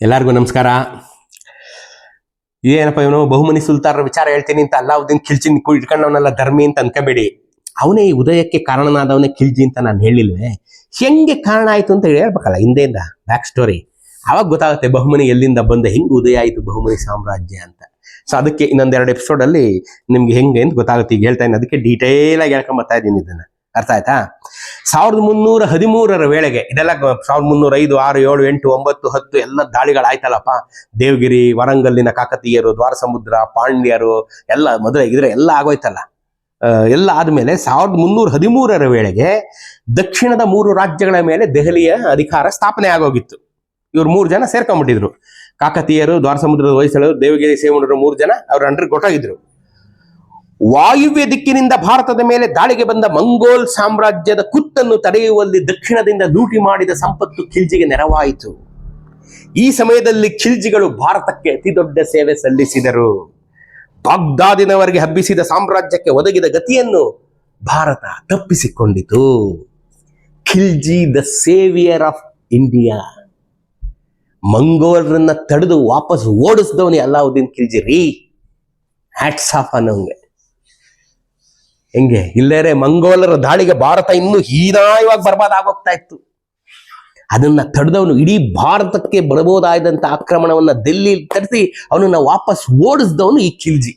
ಎಲ್ಲರಿಗೂ ನಮಸ್ಕಾರ. ಏನಪ್ಪ ಇವನು ಬಹುಮನಿ ಸುಲ್ತಾನರ ವಿಚಾರ ಹೇಳ್ತೀನಿ ಅಂತ ಅಲ್ಲಾವುದ್ದೀನ್ ಖಿಲ್ಜಿ ಇಟ್ಕೊಂಡವನೆಲ್ಲ ಧರ್ಮಿ ಅಂತ ಅನ್ಕೋಬೇಡಿ. ಅವನೇ ಈ ಉದಯಕ್ಕೆ ಕಾರಣನಾದವನೇ ಖಿಲ್ಜಿ ಅಂತ ನಾನು ಹೇಳಿಲ್ವೇ. ಹೆಂಗೆ ಕಾರಣ ಆಯ್ತು ಅಂತ ಹೇಳ್ಬೇಕಲ್ಲ, ಹಿಂದೆಯಿಂದ ಬ್ಯಾಕ್ ಸ್ಟೋರಿ. ಅವಾಗ ಗೊತ್ತಾಗುತ್ತೆ ಬಹುಮನಿ ಎಲ್ಲಿಂದ ಬಂದ, ಹೆಂಗೆ ಉದಯ ಆಯಿತು ಬಹುಮನಿ ಸಾಮ್ರಾಜ್ಯ ಅಂತ. ಸೊ ಅದಕ್ಕೆ ಇನ್ನೊಂದೆರಡು ಎಪಿಸೋಡಲ್ಲಿ ನಿಮ್ಗೆ ಹೆಂಗೆ ಅಂತ ಗೊತ್ತಾಗುತ್ತೆ. ಈಗ ಹೇಳ್ತಾ ಇದ್ದೀನಿ, ಅದಕ್ಕೆ ಡೀಟೇಲ್ ಆಗಿ ಹೇಳ್ಕೊಂಬರ್ತಾ ಇದ್ದೀನಿ. ಇದನ್ನ ಅರ್ಥ ಆಯ್ತಾ? 1313 ವೇಳೆಗೆ ಇದೆಲ್ಲ 1305, 6, 7, 8, 9, 10 ಎಲ್ಲ ದಾಳಿಗಳಾಯ್ತಲ್ಲಪ್ಪ. ದೇವಗಿರಿ, ವರಂಗಲ್ಲಿನ ಕಾಕತೀಯರು, ದ್ವಾರಸಮುದ್ರ, ಪಾಂಡ್ಯರು ಎಲ್ಲ ಮೊದಲೇ ಇದ್ರೆ ಎಲ್ಲ ಆಗೋಯ್ತಲ್ಲ. ಎಲ್ಲ ಆದ್ಮೇಲೆ 1313 ವೇಳೆಗೆ ದಕ್ಷಿಣದ 3 ರಾಜ್ಯಗಳ ಮೇಲೆ ದೆಹಲಿಯ ಅಧಿಕಾರ ಸ್ಥಾಪನೆ ಆಗೋಗಿತ್ತು. ಇವ್ರು 3 ಜನ ಸೇರ್ಕೊಂಡ್ಬಿಟ್ಟಿದ್ರು. ಕಾಕತೀಯರು, ದ್ವಾರಸಮುದ್ರದ ಹೊಯ್ಸಳರು, ದೇವಗಿರಿ ಸೇವಣರು 3 ಜನ ಅವ್ರ ಅಂಡರ್ ಗೊತ್ತಾಗಿದ್ರು. ವಾಯುವ್ಯ ದಿಕ್ಕಿನಿಂದ ಭಾರತದ ಮೇಲೆ ದಾಳಿಗೆ ಬಂದ ಮಂಗೋಲ್ ಸಾಮ್ರಾಜ್ಯದ ಕುತ್ತನ್ನು ತಡೆಯುವಲ್ಲಿ ದಕ್ಷಿಣದಿಂದ ಲೂಟಿ ಮಾಡಿದ ಸಂಪತ್ತು ಖಿಲ್ಜಿಗೆ ನೆರವಾಯಿತು. ಈ ಸಮಯದಲ್ಲಿ ಖಿಲ್ಜಿಗಳು ಭಾರತಕ್ಕೆ ಅತಿ ದೊಡ್ಡ ಸೇವೆ ಸಲ್ಲಿಸಿದರು. ಬಾಗ್ದಾದಿನವರೆಗೆ ಹಬ್ಬಿಸಿದ ಸಾಮ್ರಾಜ್ಯಕ್ಕೆ ಒದಗಿದ ಗತಿಯನ್ನು ಭಾರತ ತಪ್ಪಿಸಿಕೊಂಡಿತು. Khilji the saviour of India. ಮಂಗೋಲರನ್ನ ತಡೆದು ವಾಪಸ್ ಓಡಿಸಿದವನಿ ಅಲ್ಲಾವುದ್ದೀನ್ ಖಿಲ್ಜಿ ರೀ. ಹ್ಯಾಟ್ಸ್ ಆಫ್ ಅನ್ನೋಂಗೆ. ಹೆಂಗೆ ಇಲ್ಲೇರೆ ಮಂಗೋಲರ ದಾಳಿಗೆ ಭಾರತ ಇನ್ನೂ ಹೀನಾಯವಾಗಿ ಬರ್ಬಾದ್ ಆಗೋಗ್ತಾ ಇತ್ತು. ಅದನ್ನ ತಡೆದವನು, ಇಡೀ ಭಾರತಕ್ಕೆ ಬರಬಹುದಾದಂತ ಆಕ್ರಮಣವನ್ನ ಡೆಲ್ಲಿ ತರಿಸಿ ಅವನನ್ನ ವಾಪಸ್ ಓಡಿಸಿದವನು ಈ ಖಿಲ್ಜಿ.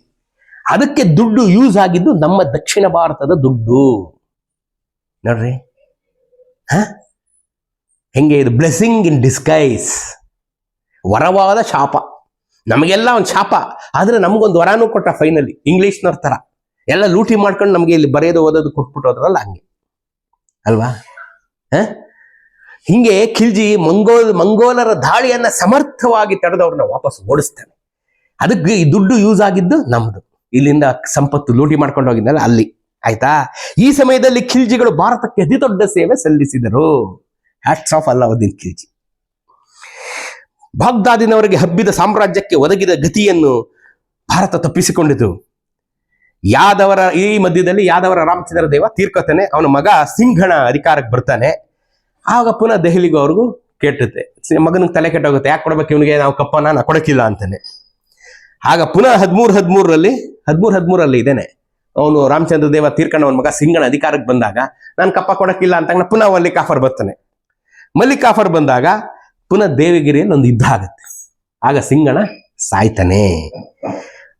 ಅದಕ್ಕೆ ದುಡ್ಡು ಯೂಸ್ ಆಗಿದ್ದು ನಮ್ಮ ದಕ್ಷಿಣ ಭಾರತದ ದುಡ್ಡು. ನೋಡ್ರಿ ಹೆಂಗೆ ಇದು ಬ್ಲೆಸ್ಸಿಂಗ್ ಇನ್ ಡಿಸ್ಗೈಸ್. ವರವಾದ ಶಾಪ. ನಮಗೆಲ್ಲ ಒಂದು ಶಾಪ, ಆದ್ರೆ ನಮಗೊಂದು ವರಾನು ಕೊಟ್ಟ ಫೈನಲಿ. ಇಂಗ್ಲಿಷ್ನವ್ರ ತರ ಎಲ್ಲ ಲೂಟಿ ಮಾಡ್ಕೊಂಡು ನಮ್ಗೆ ಇಲ್ಲಿ ಬರೆಯೋದು ಓದೋದು ಕೊಟ್ಬಿಟ್ಟೋದ್ರಲ್ಲ, ಹಂಗೆ ಅಲ್ವಾ? ಹಿಂಗೆ ಖಿಲ್ಜಿ ಮಂಗೋಲರ ದಾಳಿಯನ್ನ ಸಮರ್ಥವಾಗಿ ತಡೆದವ್ರನ್ನ ವಾಪಸ್ ಓಡಿಸ್ತಾನೆ. ಅದಕ್ಕೆ ಈ ದುಡ್ಡು ಯೂಸ್ ಆಗಿದ್ದು ನಮ್ದು. ಇಲ್ಲಿಂದ ಸಂಪತ್ತು ಲೂಟಿ ಮಾಡ್ಕೊಂಡು ಹೋಗಿದ್ದಲ್ಲ ಅಲ್ಲಿ. ಆಯ್ತಾ? ಈ ಸಮಯದಲ್ಲಿ ಖಿಲ್ಜಿಗಳು ಭಾರತಕ್ಕೆ ಅತಿ ದೊಡ್ಡ ಸೇವೆ ಸಲ್ಲಿಸಿದರು. Hats off Alauddin Khilji. ಬಾಗ್ದಾದಿನವರೆಗೆ ಹಬ್ಬಿದ ಸಾಮ್ರಾಜ್ಯಕ್ಕೆ ಒದಗಿದ ಗತಿಯನ್ನು ಭಾರತ ತಪ್ಪಿಸಿಕೊಂಡಿತು. ಈ ಮಧ್ಯದಲ್ಲಿ ಯಾದವರ ರಾಮಚಂದ್ರ ದೇವ ತೀರ್ಕೊತಾನೆ. ಅವನ ಮಗ ಸಿಂಘಣ ಅಧಿಕಾರಕ್ಕೆ ಬರ್ತಾನೆ. ಆಗ ಪುನಃ ದೆಹಲಿಗೂ ಅವ್ರಿಗೂ ಕೆಟ್ಟುತ್ತೆ. ಮಗನಿಗೆ ತಲೆ ಕೆಟ್ಟೋಗುತ್ತೆ. ಯಾಕೆ ಕೊಡ್ಬೇಕು ಇವನಿಗೆ, ನಾವು ಕಪ್ಪನ ನಾ ಕೊಡಕ್ಕಿಲ್ಲ ಅಂತಾನೆ. ಆಗ ಪುನಃ 1313 ಇದೇನೆ ಅವನು ರಾಮಚಂದ್ರ ದೇವ ತೀರ್ಕೊಂಡು ಅವನ ಮಗ ಸಿಂಘಣ ಅಧಿಕಾರಕ್ಕೆ ಬಂದಾಗ, ನಾನು ಕಪ್ಪ ಕೊಡಕ್ಕಿಲ್ಲ ಅಂತ ಪುನಃ ಮಲ್ಲಿಕಾಫರ್ ಬರ್ತಾನೆ. ಮಲ್ಲಿಕಾಫರ್ ಬಂದಾಗ ಪುನಃ ದೇವಗಿರಿಯಲ್ಲಿ ಒಂದು ಯುದ್ಧ ಆಗುತ್ತೆ. ಆಗ ಸಿಂಘಣ ಸಾಯ್ತಾನೆ.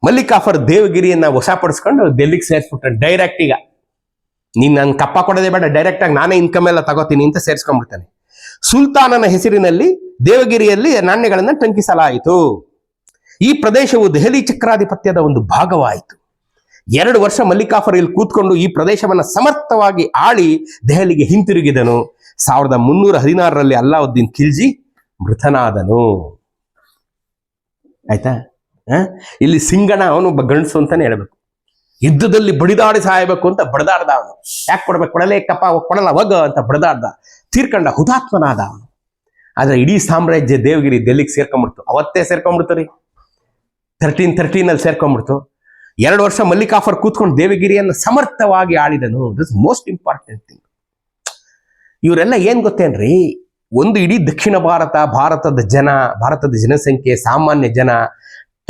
ಮಲ್ಲಿಕಾಫರ್ ದೇವಗಿರಿಯನ್ನ ವಶಪಡಿಸ್ಕೊಂಡು ಡೆಲ್ಲಿಗೆ ಸೇರಿಸ್ಬಿಟ್ರೆ ಡೈರೆಕ್ಟ್. ಈಗ ನೀನ್ ನನ್ ಕಪ್ಪ ಕೊಡೋದೇ ಬೇಡ, ಡೈರೆಕ್ಟ್ ಆಗಿ ನಾನೇ ಇನ್ಕಮ್ ಎಲ್ಲ ತಗೋತೀನಿ ಅಂತ ಸೇರಿಸ್ಕೊಂಡ್ಬಿಡ್ತಾನೆ. ಸುಲ್ತಾನನ ಹೆಸರಿನಲ್ಲಿ ದೇವಗಿರಿಯಲ್ಲಿ ನಾಣ್ಯಗಳನ್ನ ಟಂಕಿಸಲಾಯಿತು. ಈ ಪ್ರದೇಶವು ದೆಹಲಿ ಚಕ್ರಾಧಿಪತ್ಯದ ಒಂದು ಭಾಗವಾಯಿತು. 2 ವರ್ಷ ಮಲ್ಲಿಕಾಫರ್ ಇಲ್ಲಿ ಕೂತ್ಕೊಂಡು ಈ ಪ್ರದೇಶವನ್ನ ಸಮರ್ಥವಾಗಿ ಆಳಿ ದೆಹಲಿಗೆ ಹಿಂತಿರುಗಿದನು. 1316 ಅಲ್ಲಾವುದ್ದೀನ್ ಖಿಲ್ಜಿ ಮೃತನಾದನು. ಆಯ್ತಾ? ಇಲ್ಲಿ ಸಿಂಘಣ ಅವನೊಬ್ಬ ಗಂಡಸು ಅಂತಾನೆ ಹೇಳ್ಬೇಕು. ಯುದ್ಧದಲ್ಲಿ ಬಡಿದಾಡಿ ಸಾಯಬೇಕು ಅಂತ ಬಡದಾಡ್ದ ಅವನು. ಯಾಕೆ ಕೊಡ್ಬೇಕು, ಕೊಡಲೇ ಕಪ್ಪ ಕೊಡಲ್ಲ ಹೋಗ ಅಂತ ಬಡದಾಡ್ದ. ತೀರ್ಕೊಂಡ, ಹುತಾತ್ಮನಾದ ಅವನು. ಆದ್ರೆ ಇಡೀ ಸಾಮ್ರಾಜ್ಯ ದೇವಗಿರಿ ಡೆಲ್ಲಿಗೆ ಸೇರ್ಕೊಂಡ್ಬಿಡ್ತು. ಅವತ್ತೇ ಸೇರ್ಕೊಂಡ್ಬಿಡ್ತು ರೀ. 1313 ಸೇರ್ಕೊಂಡ್ಬಿಡ್ತು. 2 ವರ್ಷ ಮಲ್ಲಿಕಾಫರ್ ಕೂತ್ಕೊಂಡು ದೇವಗಿರಿಯನ್ನು ಸಮರ್ಥವಾಗಿ ಆಳಿದನು. This most important thing. ಇವರೆಲ್ಲ ಏನ್ ಗೊತ್ತೇನ್ರಿ, ಒಂದು ಇಡೀ ದಕ್ಷಿಣ ಭಾರತದ ಜನಸಂಖ್ಯೆ, ಸಾಮಾನ್ಯ ಜನ,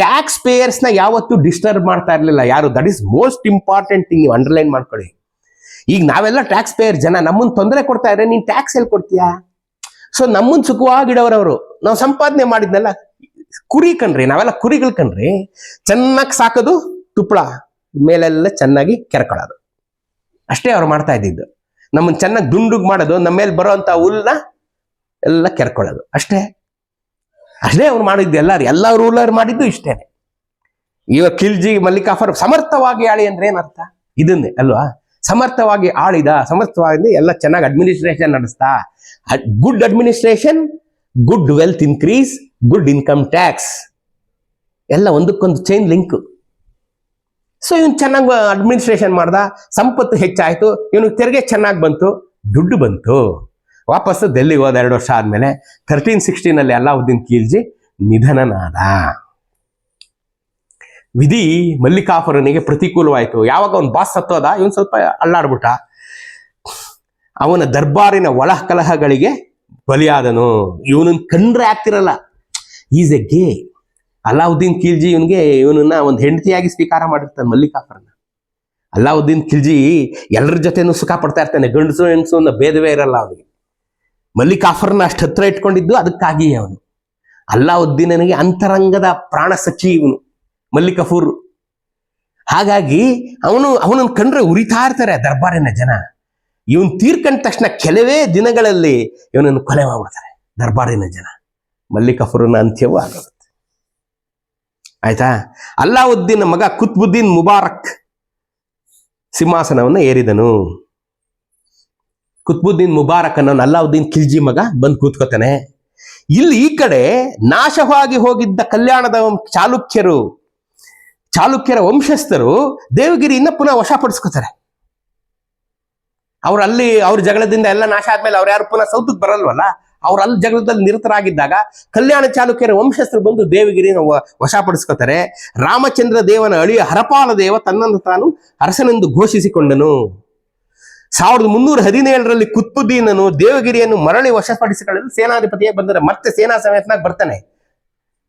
ಟ್ಯಾಕ್ಸ್ ಪೇಯರ್ಸ್ನ ಯಾವತ್ತೂ ಡಿಸ್ಟರ್ಬ್ ಮಾಡ್ತಾ ಇರ್ಲಿಲ್ಲ ಯಾರು. That is most important thing. ನೀವು ಅಂಡರ್ಲೈನ್ ಮಾಡ್ಕೊಳ್ಳಿ. ಈಗ ನಾವೆಲ್ಲ ಟ್ಯಾಕ್ಸ್ ಪೇಯರ್ ಜನ, ನಮ್ಮನ್ನ ತೊಂದರೆ ಕೊಡ್ತಾ ಇದ್ರೆ ನೀನ್ ಟ್ಯಾಕ್ಸ್ ಎಲ್ಲಿ ಕೊಡ್ತೀಯಾ? ಸೊ ನಮ್ಮನ್ನ ಸುಖವಾಗಿಡೋರವರು. ನಾವು ಸಂಪಾದನೆ ಮಾಡಿದ್ನೆಲ್ಲ ಕುರಿ ಕಣ್ರಿ, ನಾವೆಲ್ಲ ಕುರಿಗಳು ಕಣ್ರಿ. ಚೆನ್ನಾಗಿ ಸಾಕೋದು, ತುಪ್ಪಳ ಮೇಲೆಲ್ಲ ಚೆನ್ನಾಗಿ ಕೆರ್ಕೊಳ್ಳೋದು, ಅಷ್ಟೇ ಅವ್ರು ಮಾಡ್ತಾ ಇದ್ದಿದ್ದು. ನಮ್ಮನ್ನ ಚೆನ್ನಾಗಿ ದುಂಡುಗ್ ಮಾಡೋದು, ನಮ್ಮ ಮೇಲೆ ಬರೋಂಥ ಹುಲ್ನ ಎಲ್ಲ ಕೆರ್ಕೊಳ್ಳೋದು, ಅಷ್ಟೇ ಅವ್ರು ಮಾಡಿದ್ದು. ಎಲ್ಲ ರೂಲರ್ ಮಾಡಿದ್ದು ಇಷ್ಟೇನೆ. ಇವಾಗ ಖಿಲ್ಜಿ ಮಲ್ಲಿಕಾಫರ್ ಸಮರ್ಥವಾಗಿ ಆಳಿ ಅಂದ್ರೆ ಏನರ್ಥ? ಇದನ್ನೇ ಅಲ್ವಾ? ಸಮರ್ಥವಾಗಿ ಆಳಿದ, ಸಮರ್ಥವಾಗಿ ಎಲ್ಲ ಚೆನ್ನಾಗಿ ಅಡ್ಮಿನಿಸ್ಟ್ರೇಷನ್ ನಡೆಸ್ತಾ. Good administration, good wealth increase, good income tax, ಎಲ್ಲ ಒಂದಕ್ಕೊಂದು ಚೈನ್ ಲಿಂಕ್. ಸೊ ಇವನು ಚೆನ್ನಾಗಿ ಅಡ್ಮಿನಿಸ್ಟ್ರೇಷನ್ ಮಾಡ್ದ, ಸಂಪತ್ತು ಹೆಚ್ಚಾಯ್ತು, ಇವನಿಗೆ ತೆರಿಗೆ ಚೆನ್ನಾಗಿ ಬಂತು, ದುಡ್ಡು ಬಂತು. ವಾಪಸ್ಸು ಡೆಲ್ಲಿಗೆ ಹೋದ. 2 ವರ್ಷ ಆದ್ಮೇಲೆ 1316 ಅಲ್ಲಾವುದ್ದೀನ್ ಖಿಲ್ಜಿ ನಿಧನನಾದ. ವಿಧಿ ಮಲ್ಲಿಕಾಫರನಿಗೆ ಪ್ರತಿಕೂಲವಾಯಿತು. ಯಾವಾಗ ಅವನ್ ಬಾಸ್ ಸತ್ತೋದ, ಇವನ್ ಸ್ವಲ್ಪ ಅಲ್ಲಾಡ್ಬಿಟ್ಟ. ಅವನ ದರ್ಬಾರಿನ ಒಳ ಕಲಹಗಳಿಗೆ ಬಲಿಯಾದನು. ಇವನನ್ನ ಕಂಡ್ರೆ ಆಗ್ತಿರಲ್ಲ, ಈಸ್ ಎ ಗೇ. ಅಲಾವುದ್ದೀನ್ ಖಿಲ್ಜಿ ಇವನನ್ನ ಒಂದು ಹೆಂಡತಿಯಾಗಿ ಸ್ವೀಕಾರ ಮಾಡಿರ್ತಾನೆ ಮಲ್ಲಿಕಾಫರ್ನ. ಅಲಾವುದ್ದೀನ್ ಖಿಲ್ಜಿ ಎಲ್ಲರ ಜೊತೆನೂ ಸುಖ ಪಡ್ತಾ ಇರ್ತಾನೆ, ಗಂಡಸು ಹೆಂಗಸು ಅನ್ನೋ ಭೇದವೇ ಇರಲ್ಲ ಅವನಿಗೆ. ಮಲ್ಲಿಕಾಫರ್ನ ಅಷ್ಟು ಹತ್ರ ಇಟ್ಕೊಂಡಿದ್ದು ಅದಕ್ಕಾಗಿಯೇ ಅವನು. ಅಲ್ಲಾವುದ್ದೀನನಿಗೆ ಅಂತರಂಗದ ಪ್ರಾಣ ಸಖಿ ಇವನು ಮಲ್ಲಿಕಾಫೂರ್. ಹಾಗಾಗಿ ಅವನನ್ನು ಕಂಡ್ರೆ ಉರಿತಾ ಇರ್ತಾರೆ ದರ್ಬಾರಿನ ಜನ. ಇವನ್ ತೀರ್ಕೊಂಡ ತಕ್ಷಣ ಕೆಲವೇ ದಿನಗಳಲ್ಲಿ ಇವನನ್ನು ಕೊಲೆ ಮಾಡ್ಬಿಡ್ತಾರೆ ದರ್ಬಾರಿನ ಜನ. ಮಲ್ಲಿಕಾಫೂರ್ನ ಅಂತ್ಯವೂ ಆಗುತ್ತೆ. ಆಯ್ತಾ? ಅಲ್ಲಾವುದ್ದೀನ್ ಮಗ ಕುತ್ಬುದ್ದೀನ್ ಮುಬಾರಕ್ ಸಿಂಹಾಸನವನ್ನು ಏರಿದನು. ಕುತ್ಬುದ್ದೀನ್ ಮುಬಾರಕ್ ಅನ್ನೋ ಅಲ್ಲಾವುದ್ದೀನ್ ಖಿಲ್ಜಿ ಮಗ ಬಂದು ಕೂತ್ಕೋತಾನೆ. ಇಲ್ಲಿ ಈ ಕಡೆ ನಾಶವಾಗಿ ಹೋಗಿದ್ದ ಕಲ್ಯಾಣದ ಚಾಲುಕ್ಯರ ವಂಶಸ್ಥರು ದೇವಗಿರಿಯಿಂದ ಪುನಃ ವಶಪಡಿಸ್ಕೋತಾರೆ. ಅವ್ರ ಜಗಳದಿಂದ ಎಲ್ಲ ನಾಶ ಆದ್ಮೇಲೆ ಅವ್ರು ಯಾರು ಪುನಃ ಸೌತಕ್ಕೆ ಬರಲ್ವಲ್ಲ, ಅವ್ರು ಅಲ್ಲಿ ಜಗಳದಲ್ಲಿ ನಿರತರಾಗಿದ್ದಾಗ ಕಲ್ಯಾಣ ಚಾಲುಕ್ಯರ ವಂಶಸ್ಥರು ಬಂದು ದೇವಗಿರಿನ ವಶಪಡಿಸ್ಕೋತಾರೆ. ರಾಮಚಂದ್ರ ದೇವನ ಅಳಿಯ ಹರಪಾಲ ದೇವ ತನ್ನನ್ನು ತಾನು ಅರಸನೆಂದು ಘೋಷಿಸಿಕೊಂಡನು. 1317ರಲ್ಲಿ ಕುತ್ಬುದ್ದೀನನು ದೇವಗಿರಿಯನ್ನು ಮರಳಿ ವಶಪಡಿಸಿಕೊಳ್ಳಲು ಸೇನಾಧಿಪತಿಯಾಗಿ ಬಂದರೆ ಮತ್ತೆ ಸೇನಾ ಸಮೇತನಾಗಿ ಬರ್ತಾನೆ.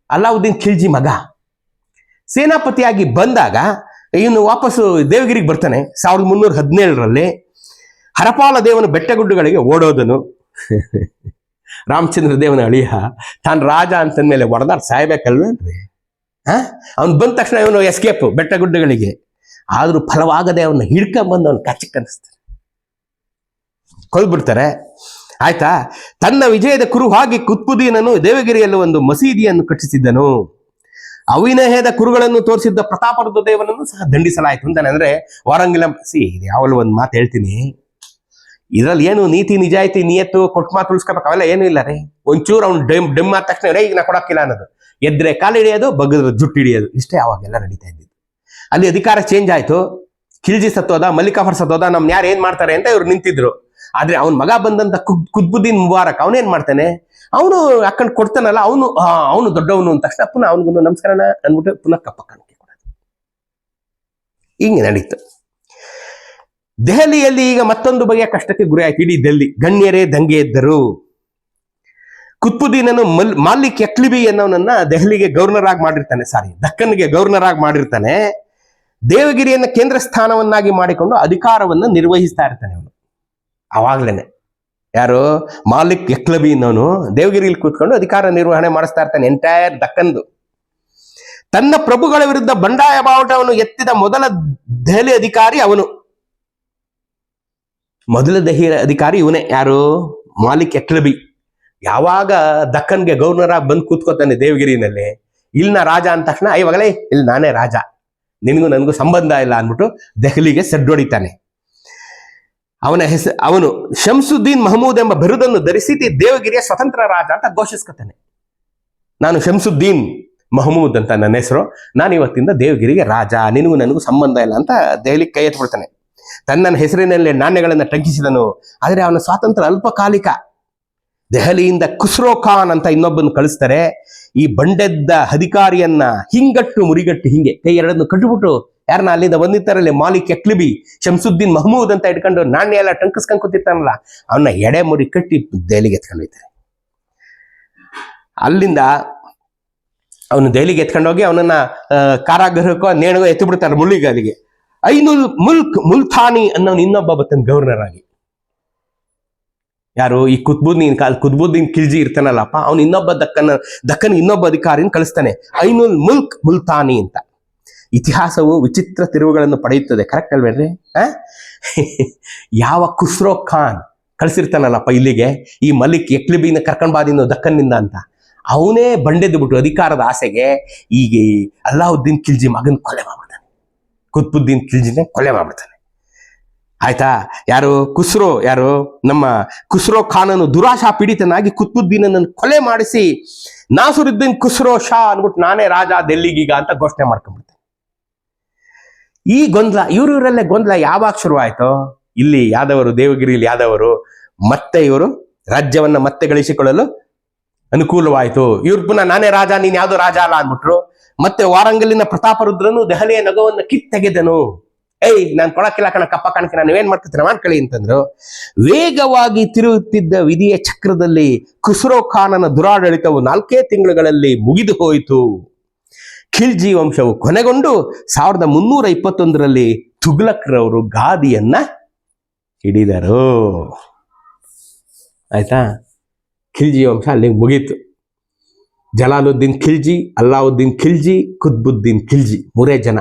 ಅಲ್ಲಾವುದ್ದೀನ್ ಖಿಲ್ಜಿ ಮಗ ಸೇನಾಪತಿಯಾಗಿ ಬಂದಾಗ ಇವನು ವಾಪಸ್ಸು ದೇವಗಿರಿಗೆ ಬರ್ತಾನೆ 1317ರಲ್ಲಿ. ಹರಪಾಲ ದೇವನ ಬೆಟ್ಟಗುಡ್ಡಗಳಿಗೆ ಓಡೋದನು. ರಾಮಚಂದ್ರ ದೇವನ ಅಳಿಯ ತಾನು ರಾಜ ಅಂತಂದ್ಮೇಲೆ ಹೊಡೆದಾಡ್ ಸಾಯ್ಬೇಕಲ್ವೇನ್ರಿ? ಅವ್ನು ಬಂದ ತಕ್ಷಣ ಇವನು ಎಸ್ಕೇಪ್ ಬೆಟ್ಟಗುಡ್ಡಗಳಿಗೆ. ಆದ್ರೂ ಫಲವಾಗದೆ ಅವನ್ನ ಹಿಡ್ಕೊಂಡ್ಬಂದು ಅವನು ಕಚ್ಚಕ್ಕೆ ಅನಿಸ್ತಾರೆ, ಕೊಲ್ಬಿಡ್ತಾರೆ. ಆಯ್ತಾ? ತನ್ನ ವಿಜಯದ ಕುರುಹಾಗಿ ಕುತ್ಬುದ್ದೀನನು ದೇವಗಿರಿಯಲ್ಲಿ ಒಂದು ಮಸೀದಿಯನ್ನು ಕಟ್ಟಿಸಿದ್ದನು. ಅವಿನಯದ ಕುರುಗಳನ್ನು ತೋರಿಸಿದ್ದ ಪ್ರತಾಪರುದ್ಧ ದೇವನನ್ನು ಸಹ ದಂಡಿಸಲಾಯಿತು ಅಂತಾನೆ. ಅಂದ್ರೆ ವಾರಂಗಿಲ ಯಾವಲ್ಲ ಒಂದು ಮಾತು ಹೇಳ್ತೀನಿ, ಇದ್ರಲ್ಲಿ ಏನು ನೀತಿ ನಿಜಾಯಿತಿ ನಿಯತ್ತು ಕೊಟ್ಟು ಮಾತು ಉಳಿಸ್ಕೋಬೇಕು ಅವೆಲ್ಲ ಏನೂ ಇಲ್ಲ ರೀ. ಒಂಚೂರು ಅವ್ನು ಡೆಮ್ ಆದ ತಕ್ಷಣ ಈಗ ನಾ ಕೊಡಕ್ಕಿಲ್ಲ ಅನ್ನೋದು, ಎದ್ರೆ ಕಾಲು ಹಿಡಿಯೋದು, ಬಗ್ಗದ ಜುಟ್ಟು ಹಿಡಿಯೋದು, ಇಷ್ಟೇ ಅವಾಗೆಲ್ಲ ನಡೀತಾ ಇದ್ದಿದ್ದು. ಅಲ್ಲಿ ಅಧಿಕಾರ ಚೇಂಜ್ ಆಯ್ತು. ಖಿಲ್ಜಿ ಸತ್ತೋದ, ಮಲ್ಲಿಕಾಫರ್ ಸತ್ತೋದ, ನಮ್ನ ಯಾರು ಏನ್ ಮಾಡ್ತಾರೆ ಅಂತ ಇವ್ರು ನಿಂತಿದ್ರು. ಆದ್ರೆ ಅವ್ನ ಮಗ ಬಂದಂತ ಕುತ್ಬುದ್ದೀನ್ ಮುಬಾರಕ್ ಅವನೇನ್ ಮಾಡ್ತಾನೆ, ಅವನು ಹಾಕೊಂಡು ಕೊಡ್ತಾನಲ್ಲ, ಅವನು ದೊಡ್ಡವನು ಅಂದ ತಕ್ಷಣ ಪುನಃ ಅವನಿಗೂ ನಮಸ್ಕಾರನ ಅಂದ್ಬಿಟ್ಟು ಪುನಃ ಕಪ್ಪ ಕಾಣಿಕೆ ಕೊಡೋದು. ಹಿಂಗೆ ನಡೀತು. ದೆಹಲಿಯಲ್ಲಿ ಈಗ ಮತ್ತೊಂದು ಬಗೆಯ ಕಷ್ಟಕ್ಕೆ ಗುರಿ ಆಯ್ತು ಇಡೀ ಡೆಲ್ಲಿ. ಗಣ್ಯರೇ ದಂಗೆ ಎದ್ದರು. ಕುತ್ಬುದ್ದೀನನು ಮಾಲಿಕ್ ಯಕ್ಲಿಬಿ ಅನ್ನೋನನ್ನ ದೆಹಲಿಗೆ ಗವರ್ನರ್ ಆಗಿ ಮಾಡಿರ್ತಾನೆ, ದಕ್ಕನ್ಗೆ ಗವರ್ನರ್ ಆಗಿ ಮಾಡಿರ್ತಾನೆ. ದೇವಗಿರಿಯನ್ನ ಕೇಂದ್ರ ಸ್ಥಾನವನ್ನಾಗಿ ಮಾಡಿಕೊಂಡು ಅಧಿಕಾರವನ್ನು ನಿರ್ವಹಿಸ್ತಾ ಇರ್ತಾನೆ ಅವನು. ಅವಾಗ್ಲೇನೆ ಯಾರು ಮಾಲಿಕ್ ಯಕ್ಲಬಿ ಅನ್ನೋನು ದೇವಗಿರಿಯಲ್ಲಿ ಕೂತ್ಕೊಂಡು ಅಧಿಕಾರ ನಿರ್ವಹಣೆ ಮಾಡಿಸ್ತಾ ಇರ್ತಾನೆ ಎಂಟೈರ್ ದಕ್ಕನ್ದು. ತನ್ನ ಪ್ರಭುಗಳ ವಿರುದ್ಧ ಬಂಡಾಯ ಬಾವುಟವನ್ನು ಎತ್ತಿದ ಮೊದಲ ದೆಹಲಿ ಅಧಿಕಾರಿ ಅವನು. ಮೊದಲ ದೆಹಲಿ ಅಧಿಕಾರಿ ಇವನೇ, ಯಾರು? ಮಾಲಿಕ್ ಯಕ್ಲಬಿ. ಯಾವಾಗ ದಕ್ಕನ್ಗೆ ಗವರ್ನರ್ ಆಗಿ ಬಂದು ಕೂತ್ಕೋತಾನೆ ದೇವಗಿರಿನಲ್ಲಿ, ಇಲ್ನ ರಾಜ ಅಂದ ತಕ್ಷಣ ಇವಾಗಲೇ ಇಲ್ಲಿ ನಾನೇ ರಾಜ, ನಿನಗೂ ನನಗೂ ಸಂಬಂಧ ಇಲ್ಲ ಅಂದ್ಬಿಟ್ಟು ದೆಹಲಿಗೆ ಸಡ್ಡೊಡಿತಾನೆ. ಅವನು ಶಂಸುದ್ದೀನ್ ಮಹಮೂದ್ ಎಂಬ ಬಿರುದನ್ನು ಧರಿಸಿ ದೇವಗಿರಿಯ ಸ್ವತಂತ್ರ ರಾಜ ಅಂತ ಘೋಷಿಸ್ಕೊತಾನೆ. ನಾನು ಶಂಸುದ್ದೀನ್ ಮಹಮೂದ್ ಅಂತ ನನ್ನ ಹೆಸರು, ನಾನು ಇವತ್ತಿಂದ ದೇವಗಿರಿಗೆ ರಾಜ, ನಿನಗೂ ನನಗೂ ಸಂಬಂಧ ಇಲ್ಲ ಅಂತ ದೆಹಲಿಗೆ ಕೈ ಎತ್ಬಿಡ್ತಾನೆ. ತನ್ನ ಹೆಸರಿನಲ್ಲಿ ನಾಣ್ಯಗಳನ್ನು ಟಂಕಿಸಿದನು. ಆದರೆ ಅವನ ಸ್ವಾತಂತ್ರ್ಯ ಅಲ್ಪಕಾಲಿಕ. ದೆಹಲಿಯಿಂದ ಖುಸ್ರೋ ಖಾನ್ ಅಂತ ಇನ್ನೊಬ್ಬನ್ನು ಕಳಿಸ್ತಾರೆ. ಈ ಬಂಡೆದ್ದ ಅಧಿಕಾರಿಯನ್ನ ಹಿಂಗಟ್ಟು ಮುರಿಗಟ್ಟು ಹಿಂಗೆ ಕೈ ಎರಡನ್ನು ಕಟ್ಟಿಬಿಟ್ಟು ಯಾರನ್ನ ಅಲ್ಲಿಂದ ಬಂದಿರ್ತಾರಲ್ಲಿ ಮಾಲಿಕ್ ಯಕ್ಲಿಬಿ, ಶಂಸುದ್ದೀನ್ ಮಹಮೂದ್ ಅಂತ ಇಟ್ಕೊಂಡು ನಾಣ್ಯ ಎಲ್ಲ ಟಂಕಿಸ್ಕೊಂಡು ಕೂತಿರ್ತಾನಲ್ಲ, ಅವನ್ನ ಎಡೆ ಮುರಿ ಕಟ್ಟಿ ದೆಹಲಿಗೆ ಎತ್ಕೊಂಡು ಹೋಗ್ತಾರೆ. ಅಲ್ಲಿಂದ ಅವನು ದೆಹಲಿಗೆ ಎತ್ಕೊಂಡೋಗಿ ಅವನನ್ನ ಕಾರಾಗೃಹಕ್ಕೋ ನೇಣಿಗೋ ಎತ್ತು ಬಿಡ್ತಾರೆ ಮುಳ್ಳಿಗಾಲಿಗೆ. ಐನುಲ್ ಮುಲ್ತಾನಿ ಅನ್ನೋನು ಇನ್ನೊಬ್ಬ ಬರ್ತಾನೆ ಗವರ್ನರ್ ಆಗಿ. ಯಾರು? ಈ ಕುತ್ಬುದ್ದೀನ್ ಖಿಲ್ಜಿ ಇರ್ತಾನಲ್ಲಪ್ಪ, ಅವನು ಇನ್ನೊಬ್ಬ ದಕ್ಕನ್ ಇನ್ನೊಬ್ಬ ಅಧಿಕಾರಿನ ಕಳಿಸ್ತಾನೆ, ಐನುಲ್ ಮುಲ್ತಾನಿ ಅಂತ. ಇತಿಹಾಸವು ವಿಚಿತ್ರ ತಿರುವುಗಳನ್ನು ಪಡೆಯುತ್ತದೆ. ಕರೆಕ್ಟ್ ಅಲ್ವೇನ್ರಿ? ಯಾವ ಖುಸ್ರೋ ಖಾನ್ ಕಳಿಸಿರ್ತಾನಲ್ಲಪ್ಪ ಇಲ್ಲಿಗೆ ಈ ಮಲಿಕ್ ಯಕ್ಲಿಬಿನ ಕರ್ಕೊಂಡ್ ಬಾದಿನ ದಕ್ಕನ್ನಿಂದ ಅಂತ, ಅವನೇ ಬಂಡೆದ್ದು ಬಿಟ್ಟು ಅಧಿಕಾರದ ಆಸೆಗೆ ಈಗ ಅಲ್ಲಾವುದ್ದೀನ್ ಖಿಲ್ಜಿ ಮಗನ್ ಕೊಲೆ ಮಾಡ್ಬಿಡ್ತಾನೆ. ಕುತ್ಬುದ್ದೀನ್ ಖಿಲ್ಜಿನೇ ಕೊಲೆ ಮಾಡ್ಬಿಡ್ತಾನೆ. ಆಯ್ತಾ? ನಮ್ಮ ಖುಸ್ರೋ ಖಾನನು ದುರಾಶಾ ಪೀಡಿತನಾಗಿ ಕುತ್ಬುದ್ದೀನನ್ನು ಕೊಲೆ ಮಾಡಿಸಿ ನಾಸುರುದ್ದೀನ್ ಖುಸ್ರೋ ಶಾ ಅನ್ಬಿಟ್ಟು ನಾನೇ ರಾಜ ಡೆಲ್ಲಿಗೀಗ ಅಂತ ಘೋಷಣೆ ಮಾಡ್ಕೊಂಡ್ಬಿಡ್ತಾನೆ. ಈ ಇವರಲ್ಲೇ ಗೊಂದಲ ಯಾವಾಗ ಶುರು ಆಯ್ತೋ, ಇಲ್ಲಿ ಯಾದವರು, ದೇವಗಿರಿಯಲ್ಲಿ ಯಾದವರು ಮತ್ತೆ ಇವರು ರಾಜ್ಯವನ್ನ ಮತ್ತೆ ಗಳಿಸಿಕೊಳ್ಳಲು ಅನುಕೂಲವಾಯಿತು. ಇವ್ರು ಪುನಃ ನಾನೇ ರಾಜ, ನೀನ್ ಯಾವ್ದು ರಾಜ ಅಲ್ಲ ಅಂದ್ಬಿಟ್ರು. ಮತ್ತೆ ವಾರಂಗಲಿನ ಪ್ರತಾಪರುದ್ರನು ದೆಹಲಿಯ ನಗವನ್ನು ಕಿತ್ತೆಗೆದನು. ಏಯ್ ನಾನು ಕೊಡಕ್ಕಿಲ್ಲ ಕಣ ಕಪ್ಪ ಕಾಣಕ್ಕೆ ನಾನು ನೀವೇನ್ ಮಾಡ್ಕೊತೀರ ಮಾಡ್ಕೊಳ್ಳಿ ಅಂತಂದ್ರು. ವೇಗವಾಗಿ ತಿರುಗುತ್ತಿದ್ದ ವಿಧಿಯ ಚಕ್ರದಲ್ಲಿ ಖುಸ್ರೋ ಖಾನನ ದುರಾಡಳಿತವು 4 ತಿಂಗಳುಗಳಲ್ಲಿ ಮುಗಿದು ಹೋಯಿತು. ಖಿಲ್ಜಿ ವಂಶವು ಕೊನೆಗೊಂಡು 1321ರಲ್ಲಿ ತುಘಲಕ್ರವರು ಗಾದಿಯನ್ನ ಹಿಡಿದರು. ಆಯ್ತಾ, ಖಿಲ್ಜಿ ವಂಶ ಅಲ್ಲಿಗೆ ಮುಗೀತು. ಜಲಾಲುದ್ದೀನ್ ಖಿಲ್ಜಿ, ಅಲ್ಲಾವುದ್ದೀನ್ ಖಿಲ್ಜಿ, ಕುತ್ಬುದ್ದೀನ್ ಖಿಲ್ಜಿ 3 ಜನ,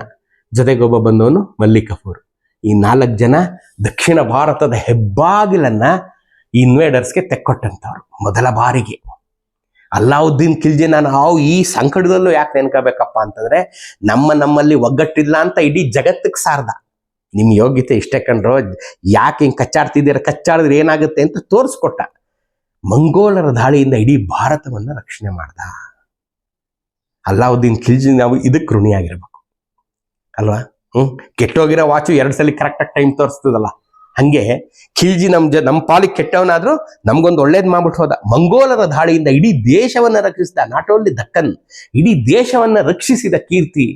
ಜೊತೆಗೊಬ್ಬ ಬಂದವನು ಮಲ್ಲಿಕ್ ಕಫೂರ್. ಈ 4 ಜನ ದಕ್ಷಿಣ ಭಾರತದ ಹೆಬ್ಬಾಗಿಲನ್ನ ಇನ್ವೇಡರ್ಸ್ಗೆ ತೆಕ್ಕೊಟ್ಟಂತವ್ರು ಮೊದಲ ಬಾರಿಗೆ. ಅಲ್ಲಾವುದ್ದೀನ್ ಖಿಲ್ಜಿನ ನಾವು ಈ ಸಂಕಟದಲ್ಲೂ ಯಾಕೆ ನೆನ್ಕೋಬೇಕಪ್ಪ ಅಂತಂದ್ರೆ ನಮ್ಮಲ್ಲಿ ಒಗ್ಗಟ್ಟಿಲ್ಲ ಅಂತ ಇಡೀ ಜಗತ್ತಿಗೆ ಸಾರ್ದ. ನಿಮ್ ಯೋಗ್ಯತೆ ಇಷ್ಟೇ ಕಂಡ್ರು, ಯಾಕೆ ಹಿಂಗೆ ಕಚ್ಚಾಡಿದ್ರೆ ಏನಾಗುತ್ತೆ ಅಂತ ತೋರಿಸ್ಕೊಟ್ಟ. ಮಂಗೋಲರ ದಾಳಿಯಿಂದ ಇಡೀ ಭಾರತವನ್ನ ರಕ್ಷಣೆ ಮಾಡ್ದ ಅಲ್ಲಾವುದ್ದೀನ್ ಖಿಲ್ಜಿ. ನಾವು ಇದಕ್ಕೆ ಋಣಿಯಾಗಿರ್ಬೇಕು ಅಲ್ವಾ? ಕೆಟ್ಟೋಗಿರೋ ವಾಚು 2 ಸಲ ಕರೆಕ್ಟಾಗಿ ಟೈಮ್ ತೋರಿಸ್ತದಲ್ಲ, ಹಂಗೆ ಖಿಲ್ಜಿ ನಮ್ಮ ಪಾಲಿಗೆ ಕೆಟ್ಟವನಾದ್ರೂ ನಮ್ಗೊಂದು ಒಳ್ಳೇದು ಮಾಡ್ಬಿಟ್ಟು ಹೋದ. ಮಂಗೋಲರ ದಾಳಿಯಿಂದ ಇಡೀ ದೇಶವನ್ನ ರಕ್ಷಿಸಿದ. ನಾಟ್ ಓನ್ಲಿ ದಕ್ಕನ್, ಇಡೀ ದೇಶವನ್ನ ರಕ್ಷಿಸಿದ ಕೀರ್ತಿ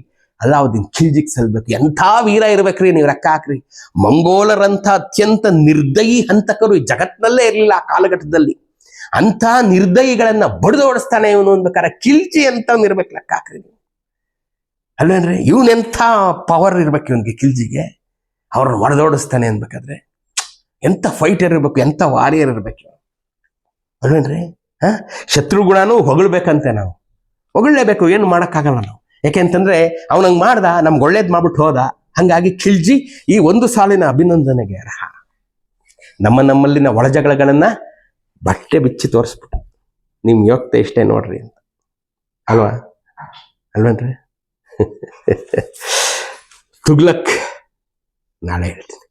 ಅಲ್ಲಾವುದ್ದೀನ್ ಖಿಲ್ಜಿಗೆ ಸಲ್ಬೇಕು. ಎಂಥ ವೀರ ಇರ್ಬೇಕ್ರಿ, ನೀವು ಲೆಕ್ಕ ಹಾಕ್ರಿ. ಮಂಗೋಲರಂಥ ಅತ್ಯಂತ ನಿರ್ದಯಿ ಹಂತಕರು ಈ ಜಗತ್ತಿನಲ್ಲೇ ಇರಲಿಲ್ಲ ಆ ಕಾಲಘಟ್ಟದಲ್ಲಿ. ಅಂಥ ನಿರ್ದಯಿಗಳನ್ನ ಬಡಿದೋಡಿಸ್ತಾನೆ ಇವನು ಅನ್ಬೇಕಾರೆ ಖಿಲ್ಜಿ ಅಂತ ಇರ್ಬೇಕು, ಲೆಕ್ಕ ಹಾಕ್ರಿ ನೀವು ಅಲ್ವೇನ್ರಿ? ಇವನೆಂಥ ಪವರ್ ಇರ್ಬೇಕು ಇವನ್ಗೆ ಖಿಲ್ಜಿಗೆ, ಅವ್ರನ್ನ ಹೊಡೆದೋಡಿಸ್ತಾನೆ ಅನ್ಬೇಕಾದ್ರೆ ಎಂಥ ಫೈಟರ್ ಇರ್ಬೇಕು, ಎಂಥ ವಾರಿಯರ್ ಇರ್ಬೇಕು ಅಲ್ವೇನ್ರಿ? ಶತ್ರುಗುಣನೂ ಹೊಗಳ್ಬೇಕಂತೆ, ನಾವು ಹೊಗಳಲೇಬೇಕು, ಏನು ಮಾಡೋಕ್ಕಾಗಲ್ಲ ನಾವು. ಯಾಕೆಂತಂದ್ರೆ ಅವನಂಗೆ ಮಾಡ್ದ, ನಮ್ಗೆ ಒಳ್ಳೇದು ಮಾಡ್ಬಿಟ್ಟು ಹೋದ. ಹಂಗಾಗಿ ಖಿಲ್ಜಿ ಈ 1 ಸಾಲಿನ ಅಭಿನಂದನೆಗೆ ಅರ್ಹ. ನಮ್ಮಲ್ಲಿನ ಒಳಜಗಳಗಳನ್ನ ಬಟ್ಟೆ ಬಿಚ್ಚಿ ತೋರಿಸ್ಬಿಟ್ಟು ನಿಮ್ ಯೋಗ್ಯತೆ ಇಷ್ಟೇ ನೋಡ್ರಿ ಅಂತ ಅಲ್ವೇನ್ರಿ? ತುಗ್ಲಕ್ ನಾಳೆ ಹೇಳ್ತೀನಿ.